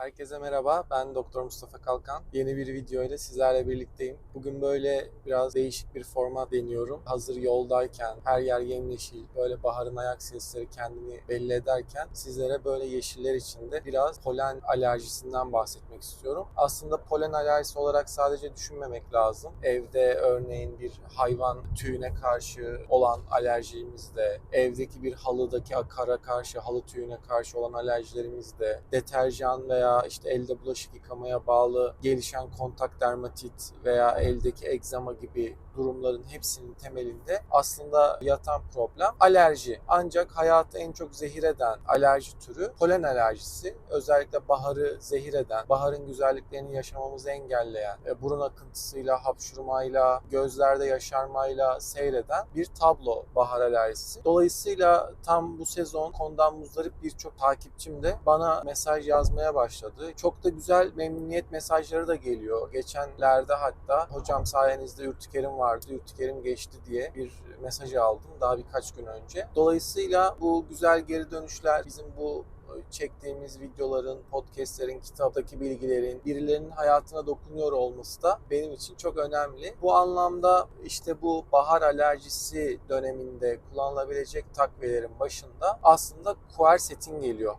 Herkese merhaba, ben Doktor Mustafa Kalkan. Yeni bir video ile sizlerle birlikteyim. Bugün böyle biraz değişik bir format deniyorum. Hazır yoldayken, her yer yemyeşil, böyle baharın ayak sesleri kendini belli ederken sizlere böyle yeşiller içinde biraz polen alerjisinden bahsetmek istiyorum. Aslında polen alerjisi olarak sadece düşünmemek lazım. Evde örneğin bir hayvan tüyüne karşı olan alerjimiz de, evdeki bir halıdaki akara karşı, halı tüyüne karşı olan alerjilerimiz de, deterjan veya işte elde bulaşık yıkamaya bağlı gelişen kontak dermatit veya eldeki egzama gibi durumların hepsinin temelinde aslında yatan problem alerji. Ancak hayatı en çok zehir eden alerji türü polen alerjisi. Özellikle baharı zehir eden, baharın güzelliklerini yaşamamızı engelleyen, burun akıntısıyla, hapşurmayla, gözlerde yaşarmayla seyreden bir tablo bahar alerjisi. Dolayısıyla tam bu sezon konudan muzdarip birçok takipçim de bana mesaj yazmaya başladı. Çok da güzel memnuniyet mesajları da geliyor. Geçenlerde hatta hocam sayenizde ürtikerim vardı, ürtikerim geçti diye bir mesaj aldım daha birkaç gün önce. Dolayısıyla bu güzel geri dönüşler bizim bu çektiğimiz videoların, podcastlerin, kitaptaki bilgilerin birilerinin hayatına dokunuyor olması da benim için çok önemli. Bu anlamda işte bu bahar alerjisi döneminde kullanılabilecek takviyelerin başında aslında quercetin geliyor.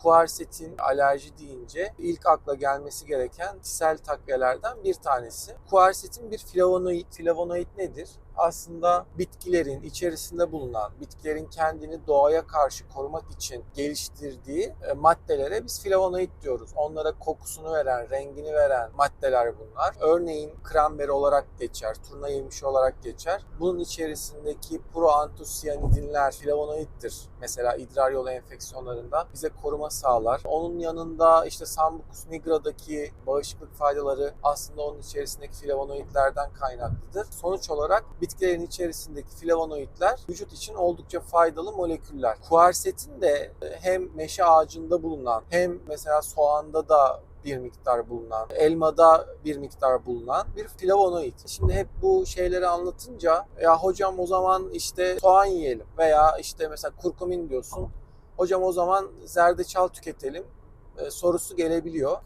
Quercetin alerji deyince ilk akla gelmesi gereken kişisel takviyelerden bir tanesi. Quercetin bir flavonoid. Flavonoid nedir? Aslında bitkilerin içerisinde bulunan, bitkilerin kendini doğaya karşı korumak için geliştirdiği maddelere biz flavonoid diyoruz. Onlara kokusunu veren, rengini veren maddeler bunlar. Örneğin kramberi olarak geçer, turna yemişi olarak geçer. Bunun içerisindeki proantosiyanidinler flavonoiddir. Mesela idrar yolu enfeksiyonlarında bize koruma sağlar. Onun yanında işte Sambucus nigra'daki bağışıklık faydaları aslında onun içerisindeki flavonoidlerden kaynaklıdır. Sonuç olarak bitkilerin içerisindeki flavonoidler vücut için oldukça faydalı moleküller. Quercetin de hem meşe ağacında bulunan hem mesela soğanda da bir miktar bulunan, elmada bir miktar bulunan bir flavonoid. Şimdi hep bu şeyleri anlatınca ya hocam o zaman işte soğan yiyelim veya işte mesela kurkumin diyorsun. Hocam o zaman zerdeçal tüketelim sorusu gelebiliyor.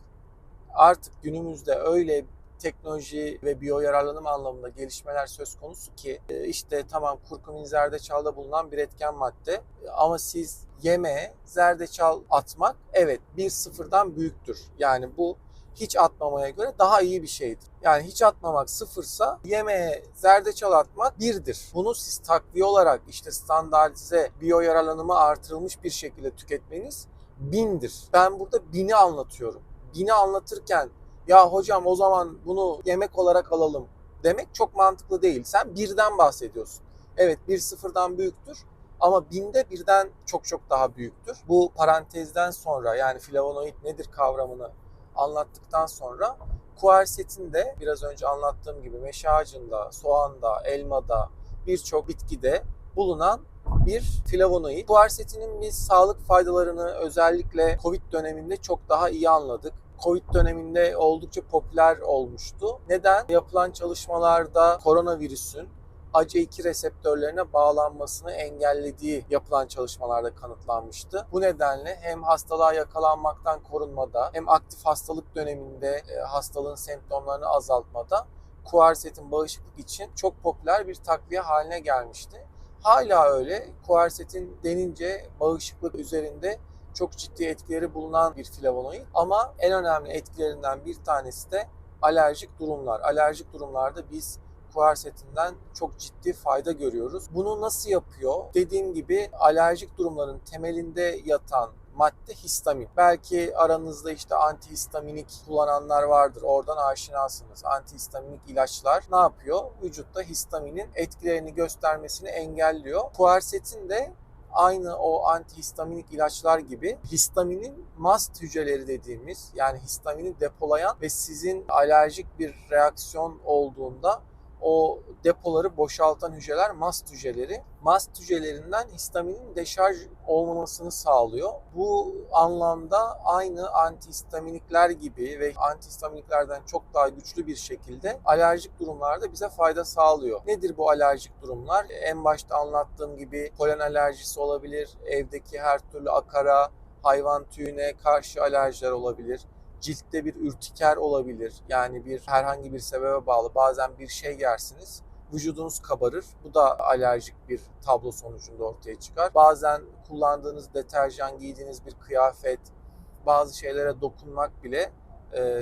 Artık günümüzde öyle teknoloji ve biyoyararlanım anlamında gelişmeler söz konusu ki işte tamam kurkumin zerdeçalda bulunan bir etken madde ama siz yemeğe zerdeçal atmak evet bir sıfırdan büyüktür. Yani bu hiç atmamaya göre daha iyi bir şeydir. Yani hiç atmamak sıfırsa yemeğe zerdeçal atmak birdir. Bunu siz takviye olarak işte standartize biyoyararlanımı artırılmış bir şekilde tüketmeniz bindir. Ben burada bini anlatıyorum. Bini anlatırken ya hocam o zaman bunu yemek olarak alalım demek çok mantıklı değil. Sen birden bahsediyorsun. Evet bir sıfırdan büyüktür ama binde birden çok çok daha büyüktür. Bu parantezden sonra yani flavonoid nedir kavramını anlattıktan sonra quercetin de biraz önce anlattığım gibi meşe ağacında, soğanda, elmada birçok bitkide bulunan bir flavonoid. Quercetinin biz sağlık faydalarını özellikle Covid döneminde çok daha iyi anladık. Covid döneminde oldukça popüler olmuştu. Neden? Yapılan çalışmalarda koronavirüsün ACE2 reseptörlerine bağlanmasını engellediği yapılan çalışmalarda kanıtlanmıştı. Bu nedenle hem hastalığa yakalanmaktan korunmada hem aktif hastalık döneminde hastalığın semptomlarını azaltmada quercetin bağışıklık için çok popüler bir takviye haline gelmişti. Hala öyle. Quercetin denince bağışıklık üzerinde çok ciddi etkileri bulunan bir flavonoid ama en önemli etkilerinden bir tanesi de alerjik durumlar. Alerjik durumlarda biz quercetinden çok ciddi fayda görüyoruz. Bunu nasıl yapıyor? Dediğim gibi alerjik durumların temelinde yatan madde histamin. Belki aranızda işte antihistaminik kullananlar vardır. Oradan aşinasınız. Antihistaminik ilaçlar ne yapıyor? Vücutta histaminin etkilerini göstermesini engelliyor. Quercetin de aynı o antihistaminik ilaçlar gibi histaminin mast hücreleri dediğimiz yani histamini depolayan ve sizin alerjik bir reaksiyon olduğunda o depoları boşaltan hücreler mast hücreleri. Mast hücrelerinden histaminin deşarj olmamasını sağlıyor. Bu anlamda aynı antihistaminikler gibi ve antihistaminiklerden çok daha güçlü bir şekilde alerjik durumlarda bize fayda sağlıyor. Nedir bu alerjik durumlar? En başta anlattığım gibi polen alerjisi olabilir, evdeki her türlü akara, hayvan tüyüne karşı alerjiler olabilir. Ciltte bir ürtiker olabilir. Yani herhangi bir sebebe bağlı. Bazen bir şey yersiniz, vücudunuz kabarır. Bu da alerjik bir tablo sonucunda ortaya çıkar. Bazen kullandığınız deterjan, giydiğiniz bir kıyafet, bazı şeylere dokunmak bile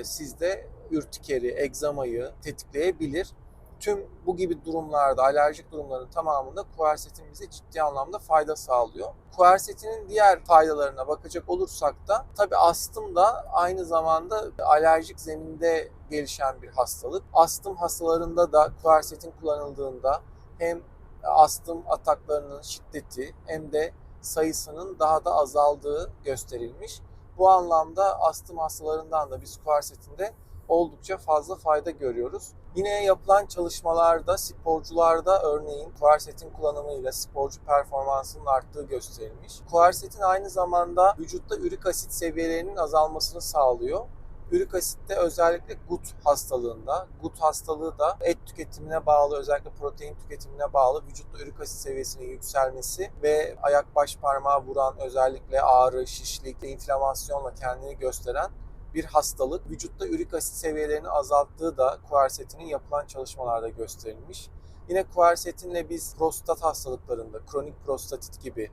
sizde ürtikeri, egzamayı tetikleyebilir. Tüm bu gibi durumlarda, alerjik durumların tamamında kuersetin bize ciddi anlamda fayda sağlıyor. Kuersetinin diğer faydalarına bakacak olursak da tabii astım da aynı zamanda alerjik zeminde gelişen bir hastalık. Astım hastalarında da kuersetin kullanıldığında hem astım ataklarının şiddeti hem de sayısının daha da azaldığı gösterilmiş. Bu anlamda astım hastalarından da biz kuersetinde oldukça fazla fayda görüyoruz. Yine yapılan çalışmalarda sporcularda örneğin kuersetin kullanımıyla sporcu performansının arttığı gösterilmiş. Kuersetin aynı zamanda vücutta ürik asit seviyelerinin azalmasını sağlıyor. Ürik asitte özellikle gut hastalığında, gut hastalığı da et tüketimine bağlı, özellikle protein tüketimine bağlı vücutta ürik asit seviyesinin yükselmesi ve ayak baş parmağı vuran özellikle ağrı, şişlik, inflamasyonla kendini gösteren bir hastalık. Vücutta ürik asit seviyelerini azalttığı da kuersetinin yapılan çalışmalarda gösterilmiş. Yine kuersetinle biz prostat hastalıklarında, kronik prostatit gibi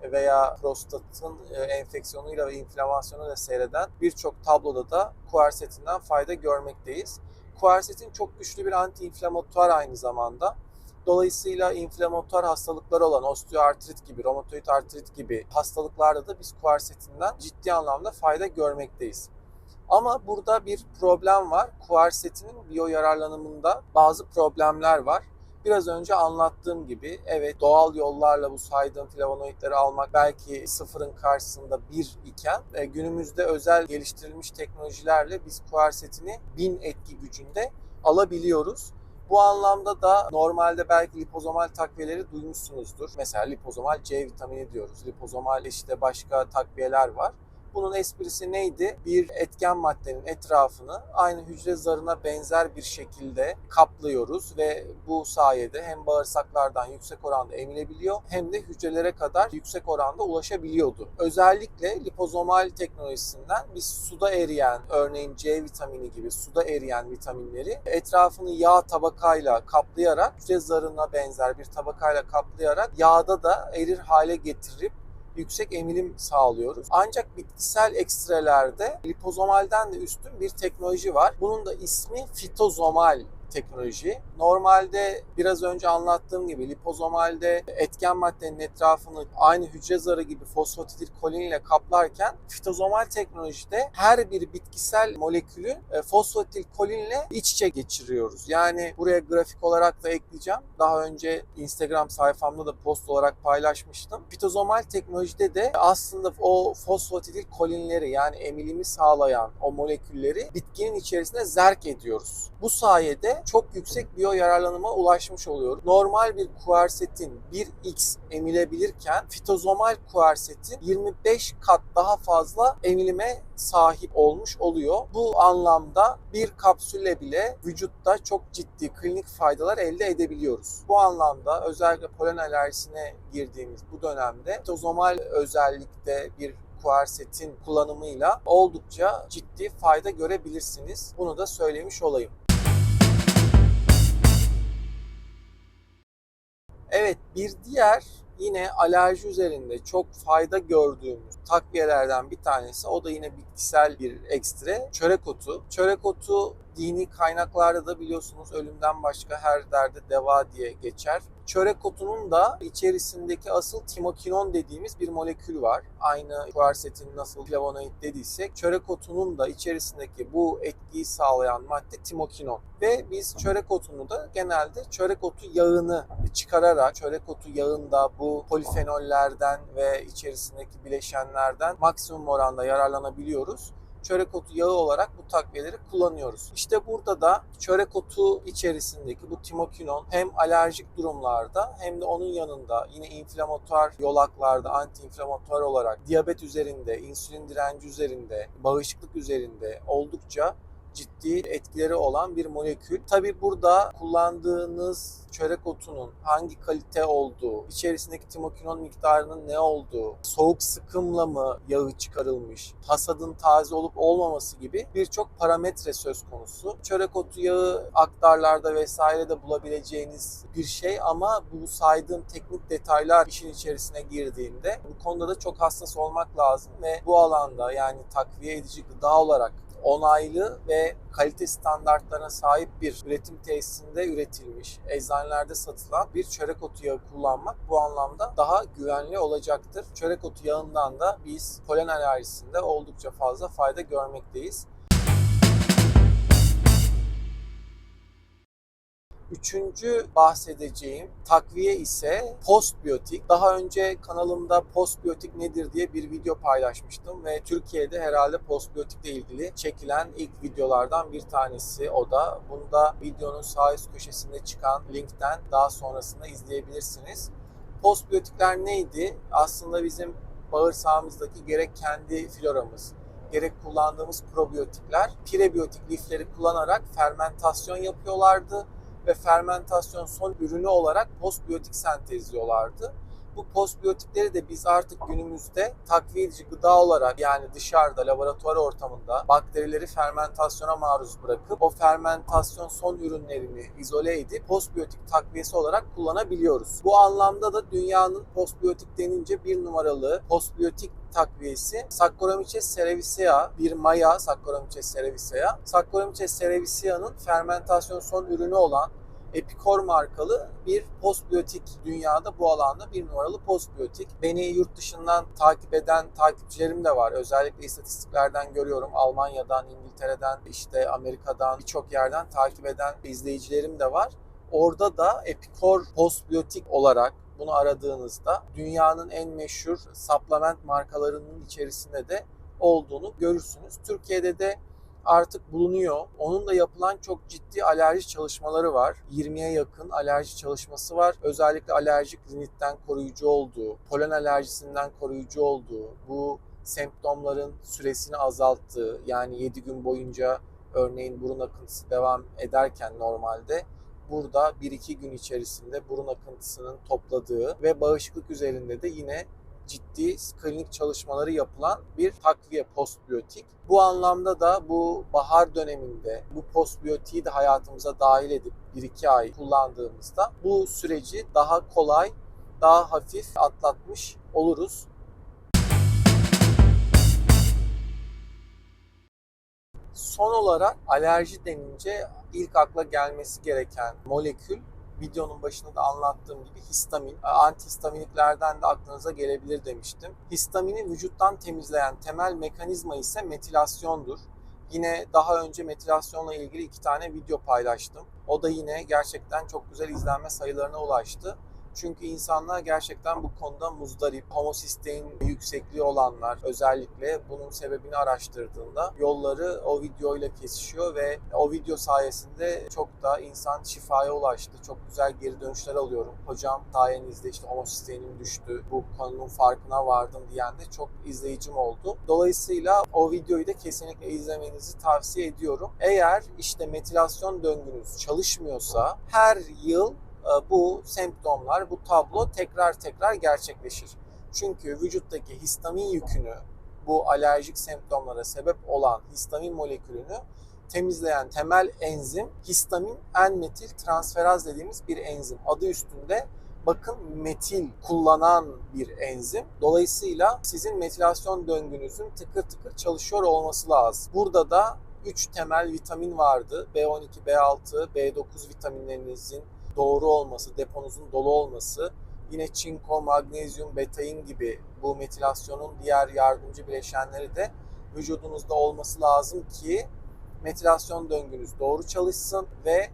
veya prostatın enfeksiyonuyla ve inflamasyonuyla seyreden birçok tabloda da kuersetinden fayda görmekteyiz. Kuersetin çok güçlü bir anti-inflamatuar aynı zamanda. Dolayısıyla inflamatuar hastalıkları olan osteoartrit gibi, romatoid artrit gibi hastalıklarda da biz kuersetinden ciddi anlamda fayda görmekteyiz. Ama burada bir problem var. Kuersetinin biyoyararlanımında bazı problemler var. Biraz önce anlattığım gibi evet doğal yollarla bu saydığım flavonoidleri almak belki sıfırın karşısında bir iken günümüzde özel geliştirilmiş teknolojilerle biz kuersetini 1000 etki gücünde alabiliyoruz. Bu anlamda da normalde belki lipozomal takviyeleri duymuşsunuzdur. Mesela lipozomal C vitamini diyoruz. Lipozomal işte başka takviyeler var. Bunun esprisi neydi? Bir etken maddenin etrafını aynı hücre zarına benzer bir şekilde kaplıyoruz ve bu sayede hem bağırsaklardan yüksek oranda emilebiliyor hem de hücrelere kadar yüksek oranda ulaşabiliyordu. Özellikle lipozomal teknolojisinden biz suda eriyen, örneğin C vitamini gibi suda eriyen vitaminleri etrafını yağ tabakayla kaplayarak, hücre zarına benzer bir tabakayla kaplayarak yağda da erir hale getirip yüksek emilim sağlıyoruz. Ancak bitkisel ekstrelerde lipozomalden de üstün bir teknoloji var. Bunun da ismi fitozomal teknoloji. Normalde biraz önce anlattığım gibi lipozomalde etken maddenin etrafını aynı hücre zarı gibi fosfatidilkolin ile kaplarken fitozomal teknolojide her bir bitkisel molekülü fosfatidilkolin ile iç içe geçiriyoruz. Yani buraya grafik olarak da ekleyeceğim. Daha önce Instagram sayfamda da post olarak paylaşmıştım. Fitozomal teknolojide de aslında o fosfatidilkolinleri yani emilimi sağlayan o molekülleri bitkinin içerisine zerk ediyoruz. Bu sayede çok yüksek biyoyararlanıma ulaşmış oluyoruz. Normal bir kuersetin 1x emilebilirken fitozomal kuersetin 25 kat daha fazla emilime sahip olmuş oluyor. Bu anlamda bir kapsülle bile vücutta çok ciddi klinik faydalar elde edebiliyoruz. Bu anlamda özellikle polen alerjisine girdiğimiz bu dönemde fitozomal özellikte bir kuersetin kullanımıyla oldukça ciddi fayda görebilirsiniz. Bunu da söylemiş olayım. Evet, bir diğer yine alerji üzerinde çok fayda gördüğümüz takviyelerden bir tanesi, o da yine bitkisel bir ekstre, çörek otu. Çörek otu dini kaynaklarda da biliyorsunuz ölümden başka her derde deva diye geçer. Çörek otunun da içerisindeki asıl timokinon dediğimiz bir molekül var. Aynı kuersetin nasıl flavonoid dediysek çörek otunun da içerisindeki bu etkiyi sağlayan madde timokinon. Ve biz çörek otunu da genelde çörek otu yağını çıkararak çörek otu yağında bu polifenollerden ve içerisindeki bileşenlerden maksimum oranda yararlanabiliyoruz. çörek otu yağı olarak bu takviyeleri kullanıyoruz. İşte burada da çörek otu içerisindeki bu timokinon hem alerjik durumlarda hem de onun yanında yine inflamatuar yolaklarda anti-inflamatuar olarak diyabet üzerinde, insülin direnci üzerinde, bağışıklık üzerinde oldukça ciddi etkileri olan bir molekül. Tabi burada kullandığınız çörek otunun hangi kalite olduğu, içerisindeki timokinon miktarının ne olduğu, soğuk sıkımla mı yağı çıkarılmış, hasadın taze olup olmaması gibi birçok parametre söz konusu. Çörek otu yağı aktarlarda vesaire de bulabileceğiniz bir şey ama bu saydığım teknik detaylar işin içerisine girdiğinde bu konuda da çok hassas olmak lazım ve bu alanda yani takviye edici gıda olarak onaylı ve kalite standartlarına sahip bir üretim tesisinde üretilmiş, eczanelerde satılan bir çörek otu yağı kullanmak bu anlamda daha güvenli olacaktır. Çörek otu yağından da biz polen alerjisinde oldukça fazla fayda görmekteyiz. Üçüncü bahsedeceğim takviye ise postbiyotik. Daha önce kanalımda postbiyotik nedir diye bir video paylaşmıştım ve Türkiye'de herhalde postbiyotikle ilgili çekilen ilk videolardan bir tanesi o da. Bunu da videonun sağ üst köşesinde çıkan linkten daha sonrasında izleyebilirsiniz. Postbiyotikler neydi? Aslında bizim bağırsağımızdaki gerek kendi floramız, gerek kullandığımız probiyotikler, prebiyotik lifleri kullanarak fermentasyon yapıyorlardı ve fermentasyon son ürünü olarak postbiyotik sentezliyorlardı. Bu postbiyotikleri de biz artık günümüzde takviye edici gıda olarak yani dışarıda laboratuvar ortamında bakterileri fermentasyona maruz bırakıp o fermentasyon son ürünlerini izole edip postbiyotik takviyesi olarak kullanabiliyoruz. Bu anlamda da dünyanın postbiyotik denince bir numaralı postbiyotik takviyesi Saccharomyces cerevisiae, bir maya Saccharomyces cerevisiae. Saccharomyces cerevisiae'nın fermentasyon son ürünü olan Epicor markalı bir postbiyotik, dünyada bu alanda bir numaralı postbiyotik. Beni yurt dışından takip eden takipçilerim de var. Özellikle istatistiklerden görüyorum. Almanya'dan, İngiltere'den, işte Amerika'dan birçok yerden takip eden izleyicilerim de var. Orada da Epicor postbiyotik olarak bunu aradığınızda dünyanın en meşhur supplement markalarının içerisinde de olduğunu görürsünüz. Türkiye'de de artık bulunuyor. Onun da yapılan çok ciddi alerji çalışmaları var. 20'ye yakın alerji çalışması var. Özellikle alerjik rinitten koruyucu olduğu, polen alerjisinden koruyucu olduğu, bu semptomların süresini azalttığı, yani 7 gün boyunca örneğin burun akıntısı devam ederken normalde burada 1-2 gün içerisinde burun akıntısının topladığı ve bağışıklık üzerinde de yine ciddi klinik çalışmaları yapılan bir takviye postbiyotik. Bu anlamda da bu bahar döneminde bu postbiyotiği de hayatımıza dahil edip 1-2 ay kullandığımızda bu süreci daha kolay, daha hafif atlatmış oluruz. Son olarak alerji denince ilk akla gelmesi gereken molekül, videonun başında da anlattığım gibi histamin. Antihistaminiklerden de aklınıza gelebilir demiştim. Histamini vücuttan temizleyen temel mekanizma ise metilasyondur. Yine daha önce metilasyonla ilgili 2 tane video paylaştım. O da yine gerçekten çok güzel izlenme sayılarına ulaştı. Çünkü insanlar gerçekten bu konuda muzdarip, homosistein yüksekliği olanlar özellikle bunun sebebini araştırdığında yolları o videoyla kesişiyor ve o video sayesinde çok da insan şifaya ulaştı. Çok güzel geri dönüşler alıyorum. Hocam sayenizde işte homosisteinim düştü, bu konunun farkına vardım diyen de çok izleyicim oldu. Dolayısıyla o videoyu da kesinlikle izlemenizi tavsiye ediyorum. Eğer işte metilasyon döngünüz çalışmıyorsa her yıl bu semptomlar, bu tablo tekrar gerçekleşir. Çünkü vücuttaki histamin yükünü, bu alerjik semptomlara sebep olan histamin molekülünü temizleyen temel enzim histamin N-metil transferaz dediğimiz bir enzim. Adı üstünde bakın metil kullanan bir enzim. Dolayısıyla sizin metilasyon döngünüzün tıkır tıkır çalışıyor olması lazım. Burada da 3 temel vitamin vardı. B12, B6, B9 vitaminlerinizin doğru olması, deponuzun dolu olması, yine çinko, magnezyum, betain gibi bu metilasyonun diğer yardımcı bileşenleri de vücudunuzda olması lazım ki metilasyon döngünüz doğru çalışsın ve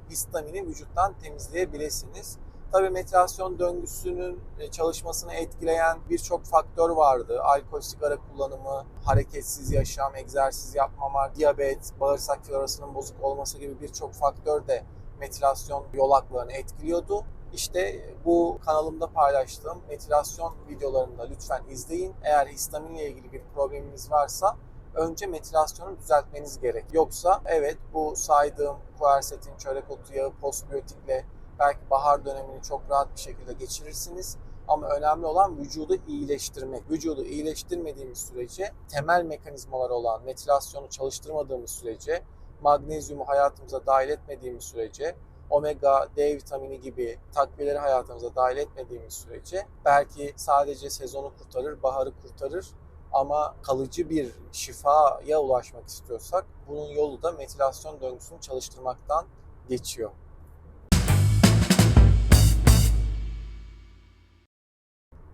histamini vücuttan temizleyebilirsiniz. Tabii meditasyon döngüsünün çalışmasını etkileyen birçok faktör vardı. Alkol, sigara kullanımı, hareketsiz yaşam, egzersiz yapmamak, diyabet, bağırsak florasının bozuk olması gibi birçok faktör de meditasyon yolaklarını etkiliyordu. İşte bu kanalımda paylaştığım meditasyon videolarını da lütfen izleyin. Eğer histaminle ilgili bir probleminiz varsa önce meditasyonu düzeltmeniz gerek. Yoksa evet, bu saydığım quercetin, çörek otu yağı, postbiyotikle belki bahar dönemini çok rahat bir şekilde geçirirsiniz. Ama önemli olan vücudu iyileştirmek. Vücudu iyileştirmediğimiz sürece, temel mekanizmalar olan meditasyonu çalıştırmadığımız sürece, magnezyumu hayatımıza dahil etmediğimiz sürece, omega, D vitamini gibi takviyeleri hayatımıza dahil etmediğimiz sürece belki sadece sezonu kurtarır, baharı kurtarır ama kalıcı bir şifaya ulaşmak istiyorsak bunun yolu da meditasyon döngüsünü çalıştırmaktan geçiyor.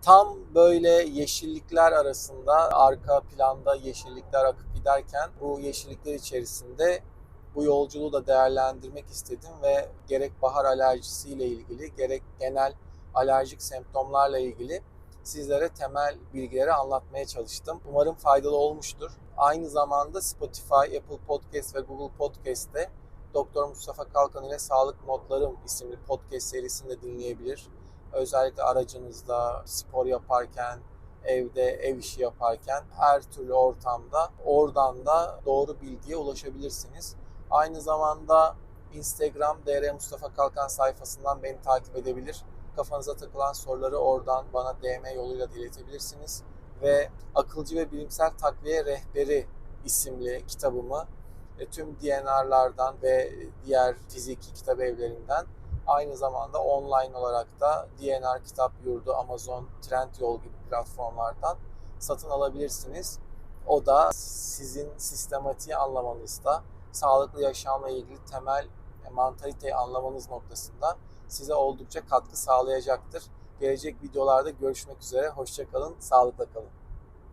Tam böyle yeşillikler arasında, arka planda yeşillikler akıp giderken bu yeşillikler içerisinde bu yolculuğu da değerlendirmek istedim ve gerek bahar alerjisiyle ilgili gerek genel alerjik semptomlarla ilgili sizlere temel bilgileri anlatmaya çalıştım. Umarım faydalı olmuştur. Aynı zamanda Spotify, Apple Podcast ve Google Podcast'te Doktor Mustafa Kalkan ile Sağlık Notlarım isimli podcast serisini de dinleyebilir. Özellikle aracınızda, spor yaparken, evde, ev işi yaparken her türlü ortamda oradan da doğru bilgiye ulaşabilirsiniz. Aynı zamanda Instagram DR Mustafa Kalkan sayfasından beni takip edebilir. Kafanıza takılan soruları oradan bana DM yoluyla iletebilirsiniz. Ve Akılcı ve Bilimsel Takviye Rehberi isimli kitabımı tüm DNR'lardan ve diğer fiziki kitap evlerinden, aynı zamanda online olarak da DNR Kitap Yurdu, Amazon, Trendyol gibi platformlardan satın alabilirsiniz. O da sizin sistematiği anlamanızda, sağlıklı yaşamla ilgili temel mantaliteyi anlamanız noktasında size oldukça katkı sağlayacaktır. Gelecek videolarda görüşmek üzere. Hoşça kalın, sağlıkla kalın.